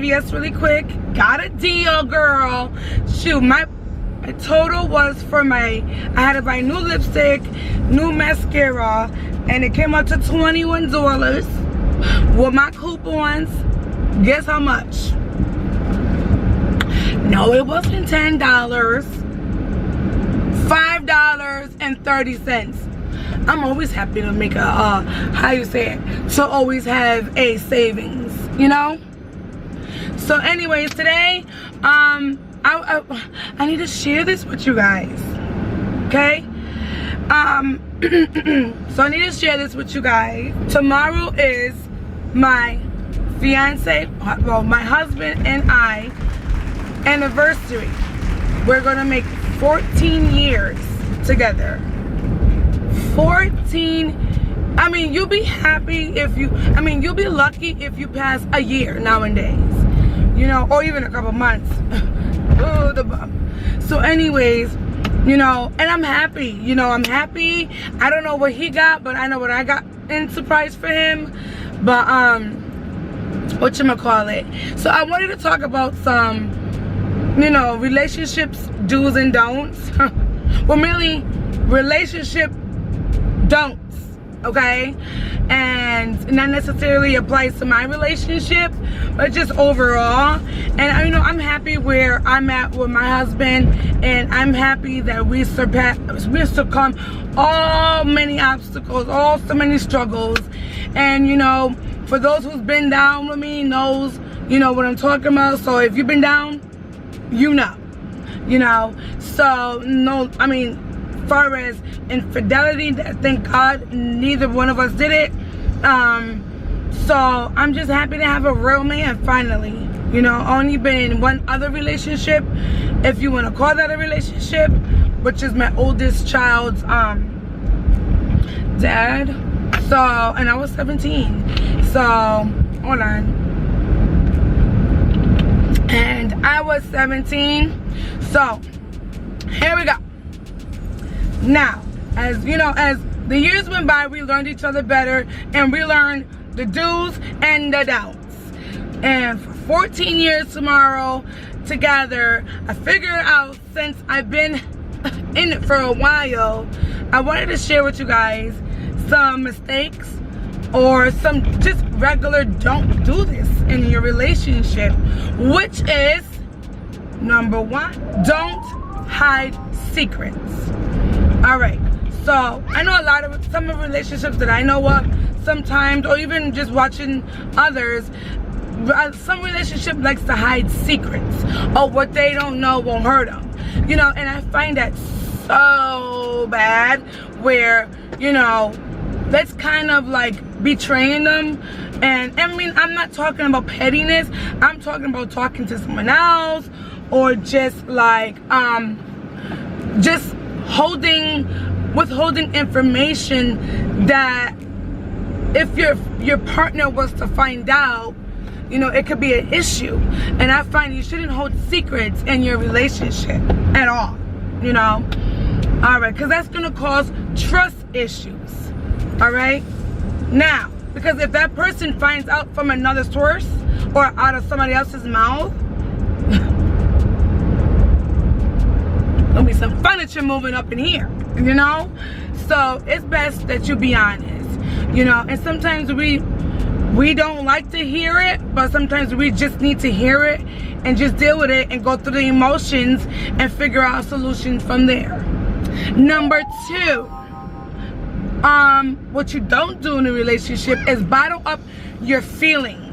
CVS really quick. Got a deal, girl. Shoot, my total was for I had to buy new lipstick, new mascara, and it came out to $21 with my coupons. Guess how much? No, it wasn't $10. $5.30. I'm always happy to make a how you say it, to always have a savings, you know. So anyways, today I need to share this with you guys, okay? So I need to share this with you guys. Tomorrow is my fiance, well, my husband and I anniversary. We're gonna make 14 years together. 14. I mean, you'll be happy if you, I mean, you'll be lucky if you pass a year nowadays, you know, or even a couple months. Oh, the bum. So anyways, you know, and I'm happy, you know, I'm happy. I don't know what he got, but I know what I got in surprise for him. But whatchamacallit. So I wanted to talk about some, you know, relationships do's and don'ts. Well, mainly relationship don'ts, okay? And not necessarily applies to my relationship, but just overall. And you know, I'm happy where I'm at with my husband, and I'm happy that we succumb all many obstacles, so many struggles. And you know, for those who's been down with me knows, you know what I'm talking about. So if you've been down, you know. So no, I mean, far as infidelity, thank God neither one of us did it. So I'm just happy to have a real man finally. You know, only been in one other relationship, if you want to call that a relationship, which is my oldest child's dad. So, and I was 17. So hold on. And I was 17. So here we go. Now, as you know, as the years went by, we learned each other better, and we learned the do's and the don'ts. And for 14 years tomorrow together, I figured out, since I've been in it for a while, I wanted to share with you guys some mistakes or some just regular don't do this in your relationship, which is number one, don't hide secrets. All right, so I know some of the relationships that I know of sometimes, or even just watching others, some relationship likes to hide secrets, or what they don't know won't hurt them, you know. And I find that so bad, where, you know, that's kind of like betraying them. And I mean, I'm not talking about pettiness, I'm talking about talking to someone else, or just like just withholding information that if your partner was to find out, you know, it could be an issue. And I find you shouldn't hold secrets in your relationship at all, you know. All right, because that's gonna cause trust issues. All right, now, because if that person finds out from another source or out of somebody else's mouth, there'll be some furniture moving up in here, you know. So it's best that you be honest, you know. And sometimes we don't like to hear it, but sometimes we just need to hear it and just deal with it and go through the emotions and figure out solutions from there. Number two, what you don't do in a relationship is bottle up your feelings.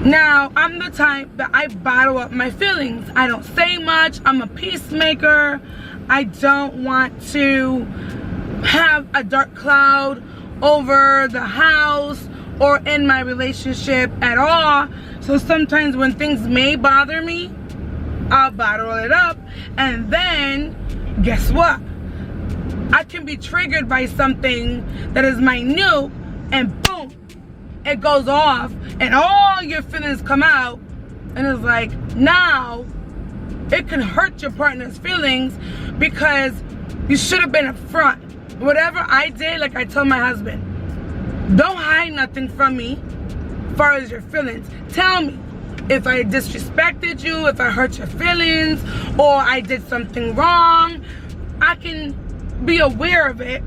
Now, I'm the type that I bottle up my feelings. I don't say much. I'm a peacemaker. I don't want to have a dark cloud over the house or in my relationship at all. So sometimes when things may bother me, I'll bottle it up, and then guess what? I can be triggered by something that is minute, and boom, it goes off, and all your feelings come out, and it's like, now it can hurt your partner's feelings because you should have been upfront. Whatever I did, like I told my husband, don't hide nothing from me as far as your feelings. Tell me if I disrespected you, if I hurt your feelings, or I did something wrong, I can be aware of it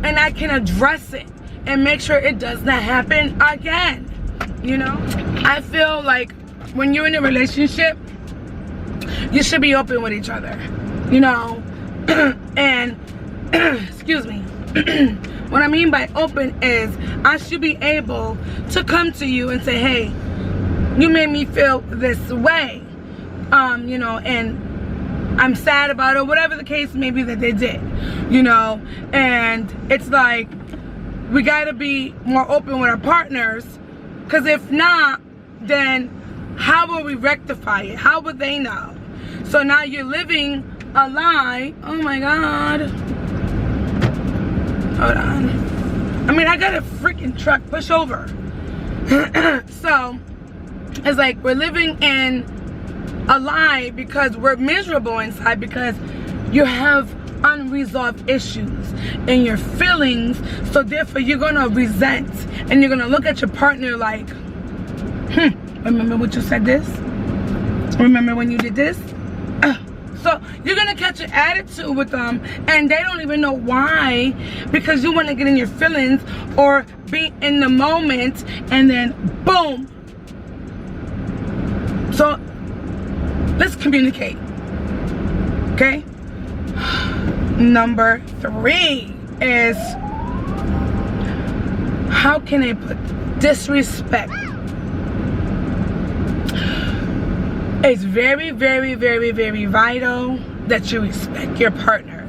and I can address it and make sure it does not happen again. You know, I feel like when you're in a relationship, you should be open with each other, you know. And excuse me. What I mean by open is I should be able to come to you and say, hey, you made me feel this way, you know, and I'm sad about it, whatever the case may be that they did, you know. And it's like, we gotta be more open with our partners, because if not, then how will we rectify it? How would they know? So now you're living a lie. Oh my God. Hold on. I mean, I got a freaking truck. Push over. So it's like we're living in a lie because we're miserable inside, because you have unresolved issues in your feelings. So therefore you're gonna resent, and you're gonna look at your partner like, remember what you said this? Remember when you did this? So you're gonna catch an attitude with them, and they don't even know why, because you want to get in your feelings or be in the moment, and then boom. So let's communicate, okay? Number 3 is, how can I put disrespect? It's very, very, very, very vital that you respect your partner.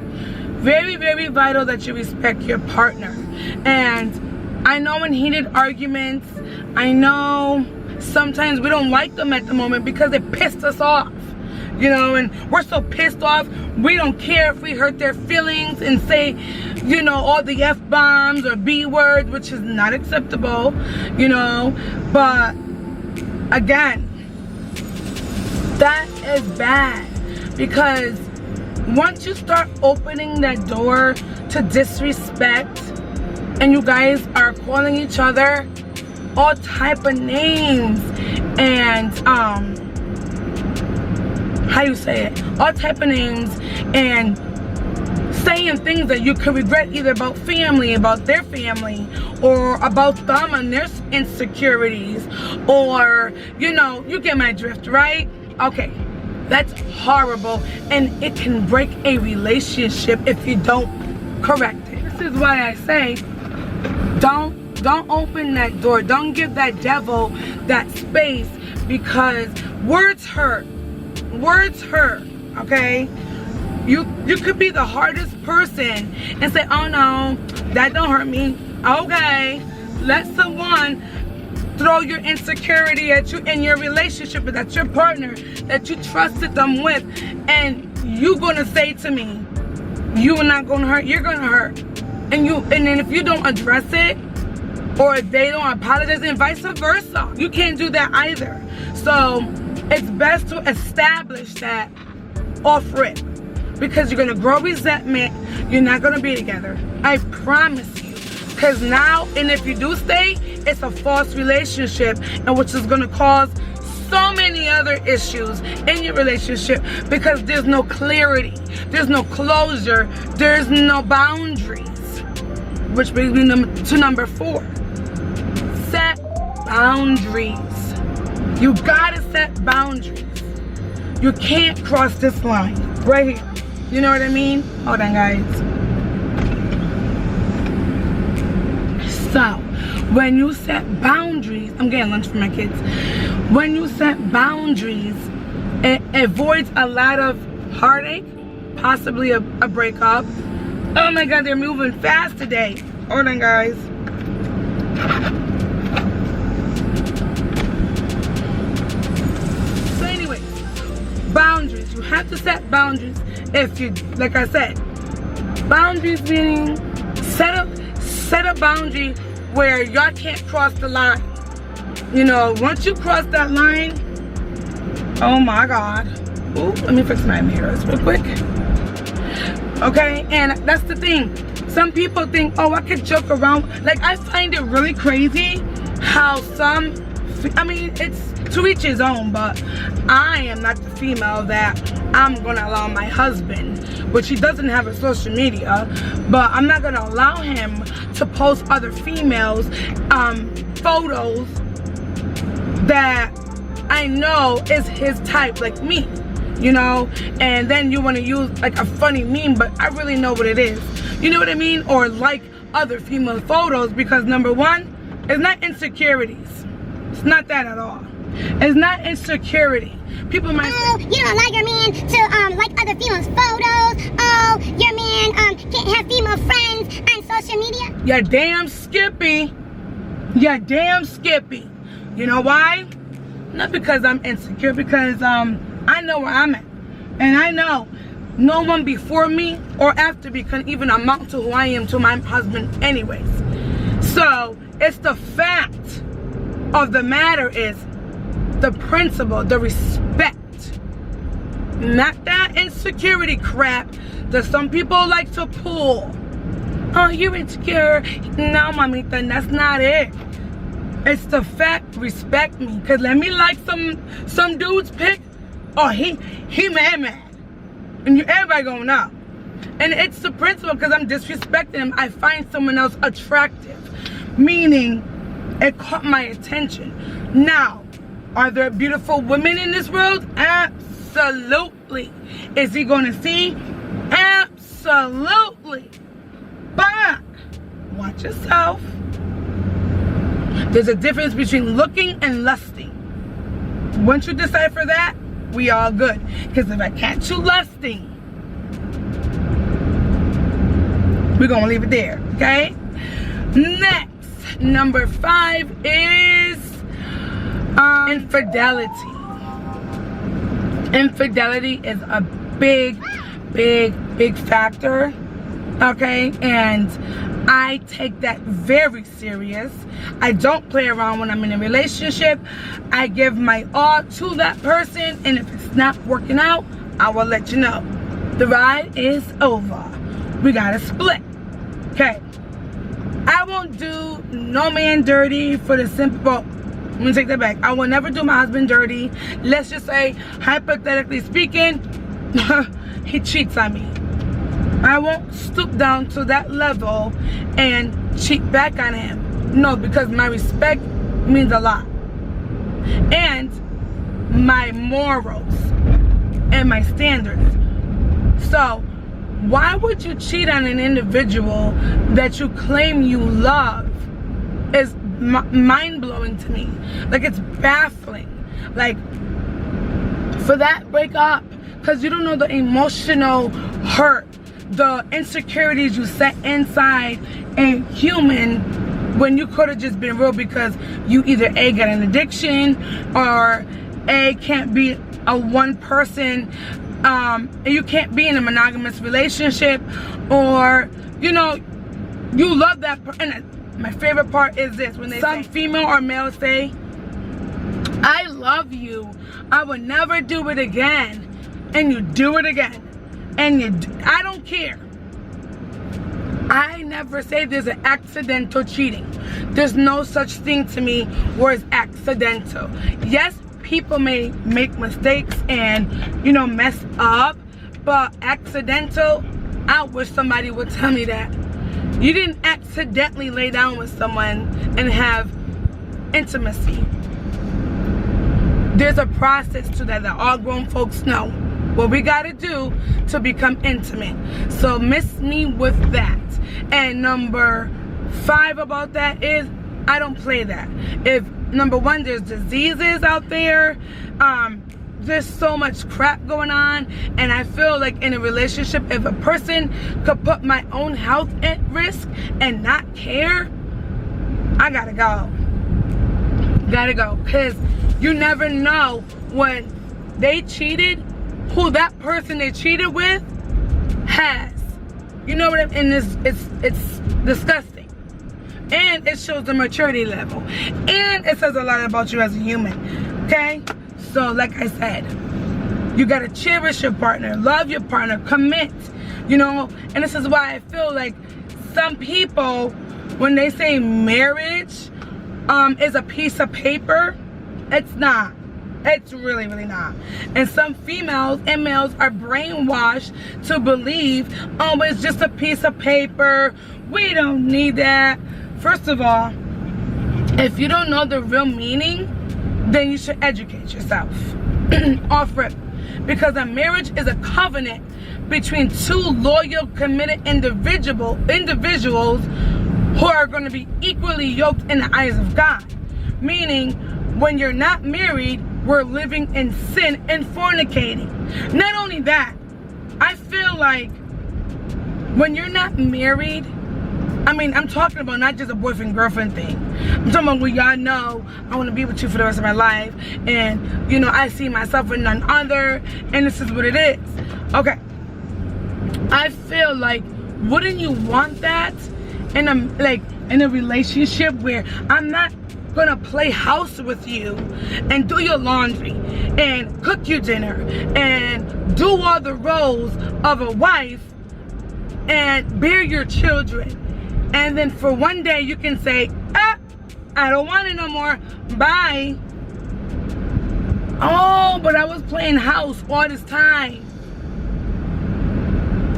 Very, very vital that you respect your partner. And I know in heated arguments, I know sometimes we don't like them at the moment because it pissed us off, you know, and we're so pissed off, we don't care if we hurt their feelings and say, you know, all the F-bombs or B-words, which is not acceptable, you know. But again, that is bad, because once you start opening that door to disrespect, and you guys are calling each other all type of names, and how you say it, all type of names, and saying things that you could regret, either about family, about their family, or about them and their insecurities, or, you know, you get my drift, right? Okay, that's horrible, and it can break a relationship if you don't correct it. This is why I say, don't open that door. Don't give that devil that space, because words hurt. Words hurt, okay? You could be the hardest person and say, oh no, that don't hurt me. Okay, let someone throw your insecurity at you in your relationship, but that's your partner that you trusted them with, and you gonna say to me, you are not gonna hurt, you're gonna hurt. And then if you don't address it, or if they don't apologize, and vice versa, you can't do that either. So it's best to establish that off rip, because you're gonna grow resentment. You're not gonna be together, I promise you. Because now, and if you do stay, it's a false relationship, and which is gonna cause so many other issues in your relationship, because there's no clarity, there's no closure, there's no boundaries. Which brings me to number 4. Set boundaries. You gotta set boundaries. You can't cross this line right here. You know what I mean? Hold on, guys. So, when you set boundaries, I'm getting lunch for my kids. When you set boundaries, it avoids a lot of heartache, possibly a breakup. Oh my God, they're moving fast today. Hold on, guys. So anyway, boundaries. You have to set boundaries. If you, like I said, boundaries meaning set a boundary where y'all can't cross the line. You know, once you cross that line, oh my God. Ooh, let me fix my mirrors real quick. Okay, and that's the thing. Some people think, oh, I could joke around. Like, I find it really crazy how some, I mean, to each his own, but I am not the female that I'm gonna allow my husband, which he doesn't have a social media, but I'm not gonna allow him to post other females photos that I know is his type, like me, you know. And then you want to use like a funny meme, but I really know what it is, you know what I mean? Or like other female photos, because number one, it's not insecurities. It's not that at all. It's not insecurity. People might say, you don't like your man to like other females' photos. Oh, your man can't have female friends on social media. you're damn Skippy. You're damn Skippy. You know why? Not because I'm insecure, because I know where I'm at. And I know no one before me or after me can even amount to who I am to my husband anyways. So it's the fact of the matter is the principle, the respect. Not that insecurity crap that some people like to pull. Oh, you're insecure. No, mamita, that's not it. It's the fact, respect me. Cause let me like some dude's pic. Oh, he mad. And everybody gonna know. And it's the principle, because I'm disrespecting him. I find someone else attractive. Meaning, it caught my attention. Now, are there beautiful women in this world? Absolutely. Is he gonna see? Absolutely. But, watch yourself. There's a difference between looking and lusting. Once you decipher that, we all good. Because if I catch you lusting, we're gonna leave it there, okay? Next, number 5 is infidelity. Infidelity is a big factor, okay? And I take that very serious. I don't play around when I'm in a relationship. I give my all to that person, and if it's not working out, I will let you know. The ride is over. We gotta split. Okay. I won't do no man dirty for the simple, well, let me take that back. I will never do my husband dirty. Let's just say, hypothetically speaking, he cheats on me. I won't stoop down to that level and cheat back on him. No, because my respect means a lot. And my morals and my standards. So, why would you cheat on an individual that you claim you love? Is mind-blowing to me. Like, it's baffling. Like, for that, break up. Because you don't know the emotional hurt, the insecurities you set inside a human when you could have just been real, because you either A, got an addiction, or A, can't be a one person, you can't be in a monogamous relationship, or, you know, you love that person. And my favorite part is this, when they some say, female or male say, I love you, I would never do it again, and you do it again. And I don't care. I never say there's an accidental cheating. There's no such thing to me where it's accidental. Yes, people may make mistakes and, you know, mess up, but accidental, I wish somebody would tell me that. You didn't accidentally lay down with someone and have intimacy. There's a process to that all grown folks know. What we gotta do to become intimate. So miss me with that. And number 5 about that is, I don't play that. If, number 1, there's diseases out there, there's so much crap going on, and I feel like in a relationship, if a person could put my own health at risk and not care, I gotta go. Gotta go. Because you never know when they cheated, who that person they cheated with has. You know what I mean? And it's disgusting. And it shows the maturity level. And it says a lot about you as a human. Okay? So, like I said, you gotta cherish your partner, love your partner, commit. You know? And this is why I feel like some people, when they say marriage is a piece of paper, it's not. It's really, really not. And some females and males are brainwashed to believe, oh, it's just a piece of paper. We don't need that. First of all, if you don't know the real meaning, then you should educate yourself. Off rip. Because a marriage is a covenant between two loyal, committed individuals who are going to be equally yoked in the eyes of God. Meaning, when you're not married, we're living in sin and fornicating. Not only that, I feel like when you're not married, I mean, I'm talking about not just a boyfriend-girlfriend thing. I'm talking about when y'all know I want to be with you for the rest of my life. And, you know, I see myself with none other. And this is what it is. Okay. I feel like, wouldn't you want that in a relationship where I'm not going to play house with you and do your laundry and cook you dinner and do all the roles of a wife and bear your children? And then for one day you can say, I don't want it no more. Bye. Oh, but I was playing house all this time.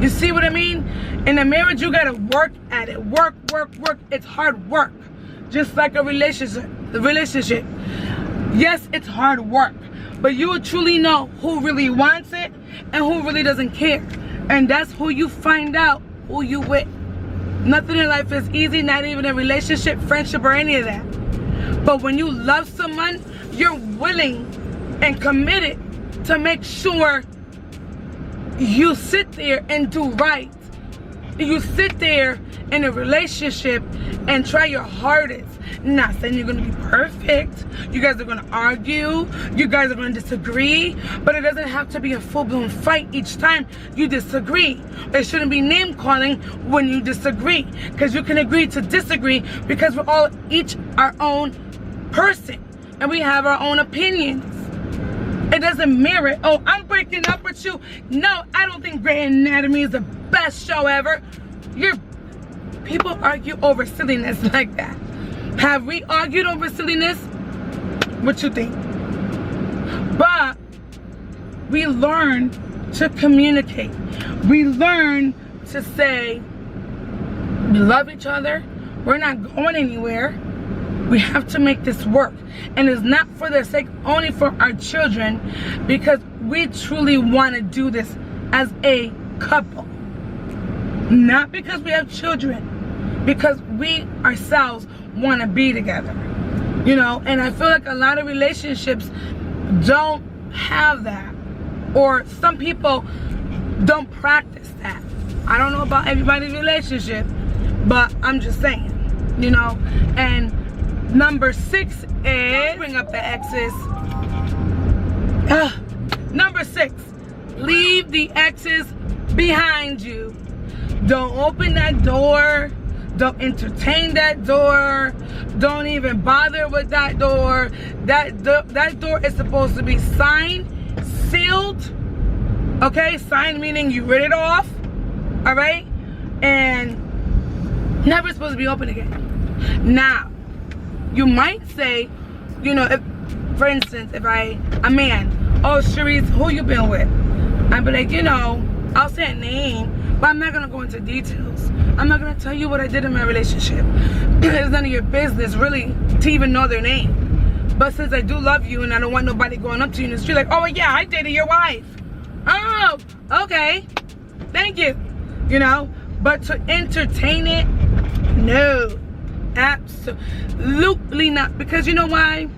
You see what I mean? In a marriage, you gotta work at it. Work. It's hard work. Just like a relationship. Yes, it's hard work. But you will truly know who really wants it and who really doesn't care. And that's who you find out who you with. Nothing in life is easy, not even a relationship, friendship, or any of that. But when you love someone, you're willing and committed to make sure you sit there and do right. You sit there in a relationship and try your hardest. Not saying you're going to be perfect. You guys are going to argue. You guys are going to disagree. But it doesn't have to be a full-blown fight each time you disagree. There shouldn't be name-calling when you disagree. Because you can agree to disagree because we're all each our own person. And we have our own opinions. It doesn't merit, oh, I'm breaking up with you. No, I don't think Grey Anatomy is the best show ever. People argue over silliness like that. Have we argued over silliness? What you think? But we learn to communicate. We learn to say, we love each other. We're not going anywhere. We have to make this work. And it's not for their sake, only for our children, because we truly want to do this as a couple. Not because we have children, because we ourselves want to be together. You know, and I feel like a lot of relationships don't have that. Or some people don't practice that. I don't know about everybody's relationship, but I'm just saying, you know. And number 6 is, bring up the exes. Number 6, leave the exes behind you. Don't open that door. Don't entertain that door. Don't even bother with that door. That door is supposed to be signed, sealed. Okay, signed meaning you read it off. All right, and never supposed to be open again. Now, you might say, you know, if, for instance, if a man, oh, Sharice, who you been with? I'd be like, you know, I'll say a name, but I'm not gonna go into details. I'm not gonna tell you what I did in my relationship. It's none of your business, really, to even know their name. But since I do love you and I don't want nobody going up to you in the street like, oh yeah, I dated your wife. Oh, okay, thank you. You know, but to entertain it, no, absolutely not. Because you know why?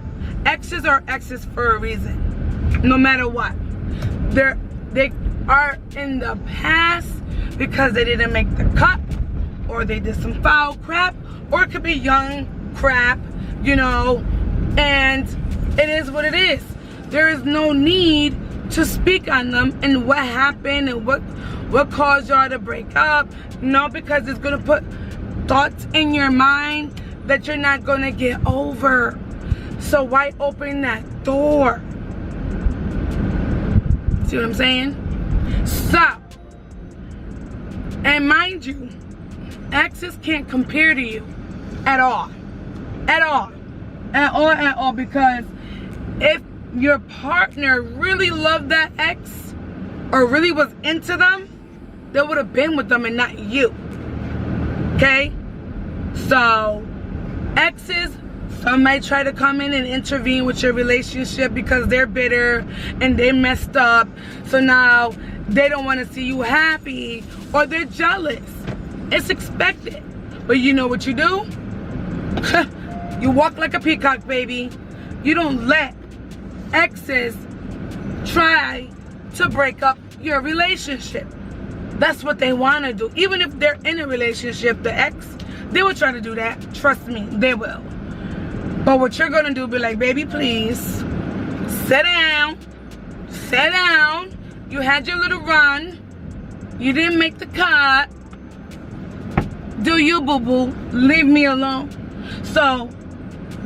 Exes are exes for a reason, no matter what. They are in the past because they didn't make the cut, or they did some foul crap, or it could be young crap, you know, and it is what it is. There is no need to speak on them and what happened and what caused y'all to break up. No, because it's gonna put thoughts in your mind that you're not gonna get over. So why open that door? See what I'm saying? So, and mind you, exes can't compare to you at all. At all. At all, because if your partner really loved that ex or really was into them, they would have been with them and not you. Okay? So, exes, some might try to come in and intervene with your relationship because they're bitter and they messed up. So now they don't want to see you happy or they're jealous. It's expected. But you know what you do? You walk like a peacock, baby. You don't let exes try to break up your relationship. That's what they want to do. Even if they're in a relationship, the ex, they will try to do that. Trust me, they will. But what you're going to do, be like, baby, please, sit down. Sit down. You had your little run. You didn't make the cut. Do you, boo-boo? Leave me alone. So,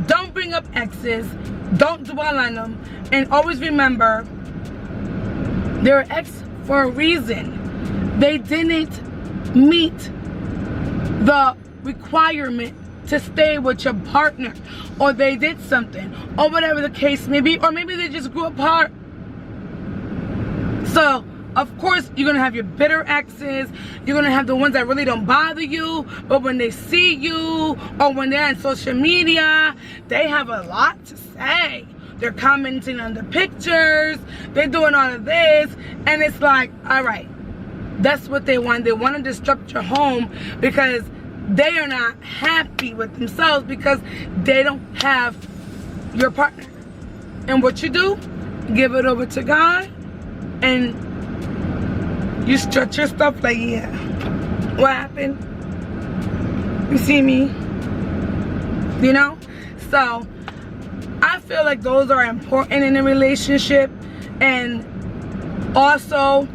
don't bring up exes. Don't dwell on them. And always remember, they're ex for a reason. They didn't meet the requirement to stay with your partner, or they did something, or whatever the case may be, or maybe they just grew apart. So, of course, you're gonna have your bitter exes. You're gonna have the ones that really don't bother you, but when they see you, or when they're on social media, they have a lot to say. They're commenting on the pictures, they're doing all of this, and it's like, all right, that's what they want. They want to disrupt your home because they are not happy with themselves because they don't have your partner. And what you do, give it over to God, and you stretch your stuff like, yeah, what happened? You see me? You know? So, I feel like those are important in a relationship, and also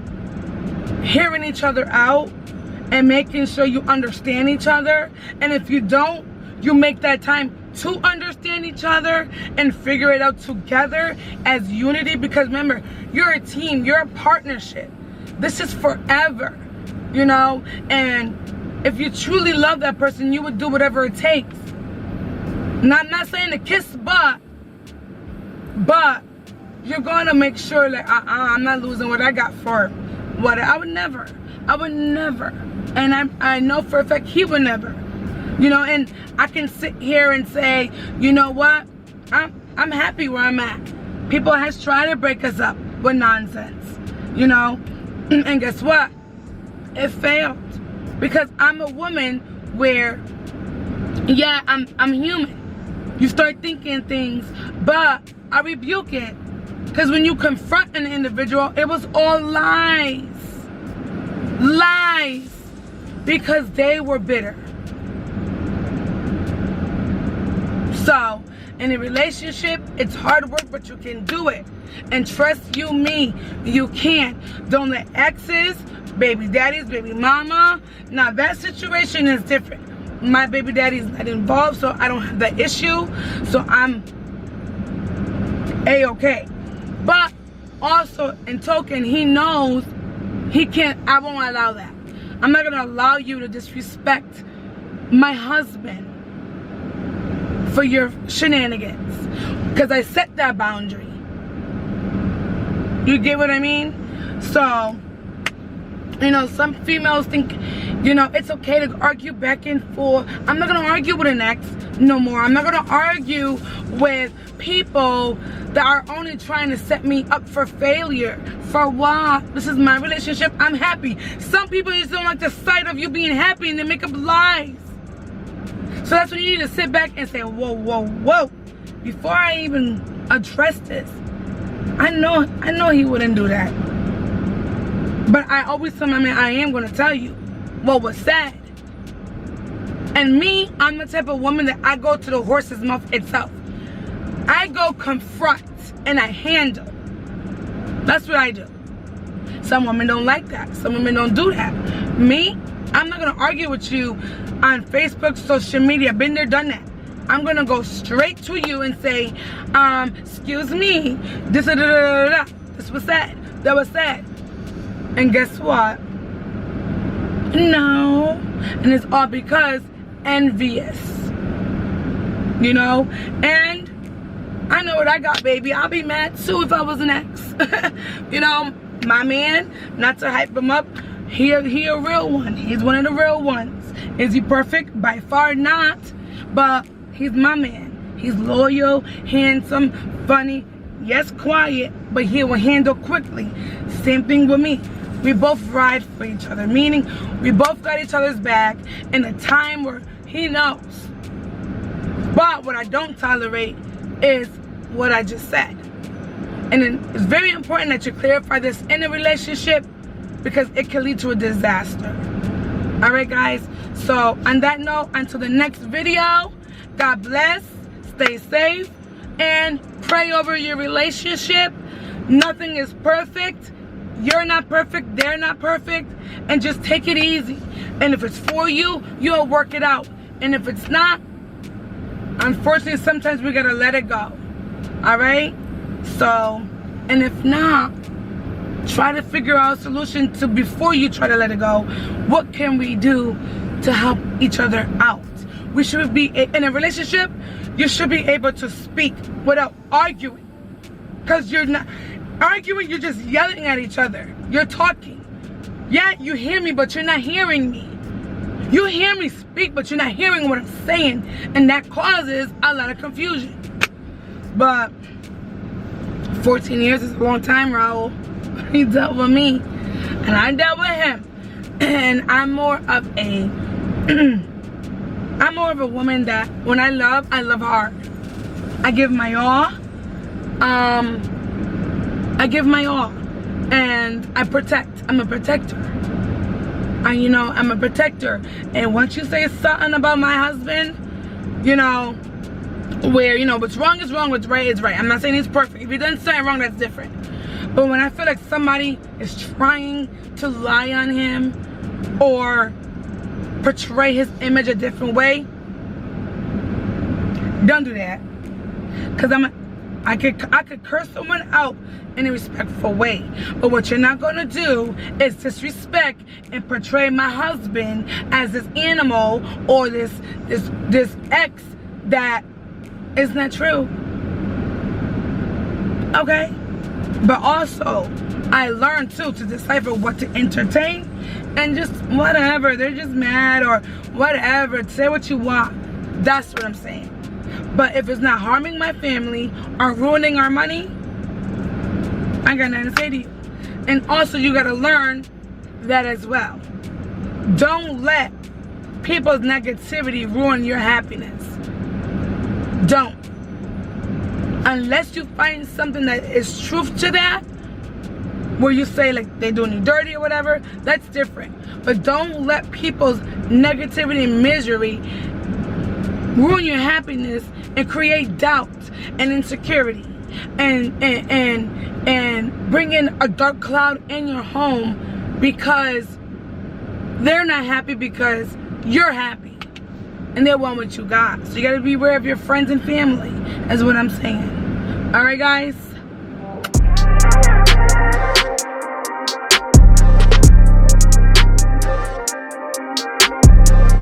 hearing each other out and making sure you understand each other. And if you don't, you make that time to understand each other and figure it out together as unity, because remember, you're a team, you're a partnership. This is forever, you know? And if you truly love that person, you would do whatever it takes. And I'm not saying to kiss butt, but you're going to make sure that I'm not losing what I got for what I would never. And I know for a fact he would never. You know, and I can sit here and say, you know what? I'm happy where I'm at. People has tried to break us up with nonsense, you know? And guess what? It failed. Because I'm a woman where, yeah, I'm human. You start thinking things, but I rebuke it. Because when you confront an individual, it was all lies. Lies. Because they were bitter. So, in a relationship, it's hard work, but you can do it. And trust you me, you can. Don't let exes, baby daddies, baby mama. Now, that situation is different. My baby daddy's not involved, so I don't have that issue. So, I'm A-okay. But, also, in token, he knows he can't, I won't allow that. I'm not going to allow you to disrespect my husband for your shenanigans, because I set that boundary. You get what I mean? So, you know, some females think, you know, it's okay to argue back and forth. I'm not going to argue with an ex no more. I'm not going to argue with people that are only trying to set me up for failure. For what? This is my relationship. I'm happy. Some people just don't like the sight of you being happy, and they make up lies. So that's when you need to sit back and say, whoa, whoa, whoa. Before I even address this, I know he wouldn't do that. But I always tell my man, I am going to tell you what was said. And me, I'm the type of woman that I go to the horse's mouth itself. I go confront and I handle. That's what I do. Some women don't like that. Some women don't do that. Me, I'm not going to argue with you on Facebook, social media. Been there, done that. I'm going to go straight to you and say, excuse me, this was said. That was said. And guess what? No. And it's all because envious. You know? And I know what I got, baby. I'll be mad too if I was an ex. You know, my man, not to hype him up, he a real one. He's one of the real ones. Is he perfect? By far not. But he's my man. He's loyal, handsome, funny, yes, quiet, but he will handle quickly. Same thing with me. We both ride for each other, meaning we both got each other's back in a time where he knows. But what I don't tolerate is what I just said. And it's very important that you clarify this in a relationship because it can lead to a disaster. Alright guys, so on that note, until the next video, God bless, stay safe, and pray over your relationship. Nothing is perfect. You're not perfect, they're not perfect, and just take it easy. And if it's for you, you'll work it out. And if it's not, unfortunately, sometimes we gotta let it go. Alright? So, and if not, try to figure out a solution to before you try to let it go. What can we do to help each other out? We should be, in a relationship, you should be able to speak without arguing. Because you're not arguing, you're just yelling at each other. You're talking. Yeah, you hear me, but you're not hearing me. You hear me speak, but you're not hearing what I'm saying. And that causes a lot of confusion. But 14 years is a long time, Raul. He dealt with me. And I dealt with him. And I'm more of a I'm more of a woman that when I love hard. I give my all. I give my all. And I protect. I'm a protector. You know, I'm a protector. And once you say something about my husband, you know, where, you know, what's wrong is wrong, what's right is right. I'm not saying he's perfect. If he does something wrong, that's different. But when I feel like somebody is trying to lie on him or portray his image a different way, don't do that. Because I could curse someone out in a respectful way. But what you're not going to do is disrespect and portray my husband as this animal or this ex that is not true. Okay? But also, I learned too to decipher what to entertain and just whatever. They're just mad or whatever. Say what you want. That's what I'm saying. But if it's not harming my family or ruining our money, I got nothing to say to you. And also, you got to learn that as well. Don't let people's negativity ruin your happiness. Don't. Unless you find something that is truth to that, where you say like they're doing you dirty or whatever, that's different. But don't let people's negativity and misery ruin your happiness and create doubt and insecurity and bring in a dark cloud in your home because they're not happy because you're happy and they want what you got. So you got to be aware of your friends and family, is what I'm saying. All right, guys.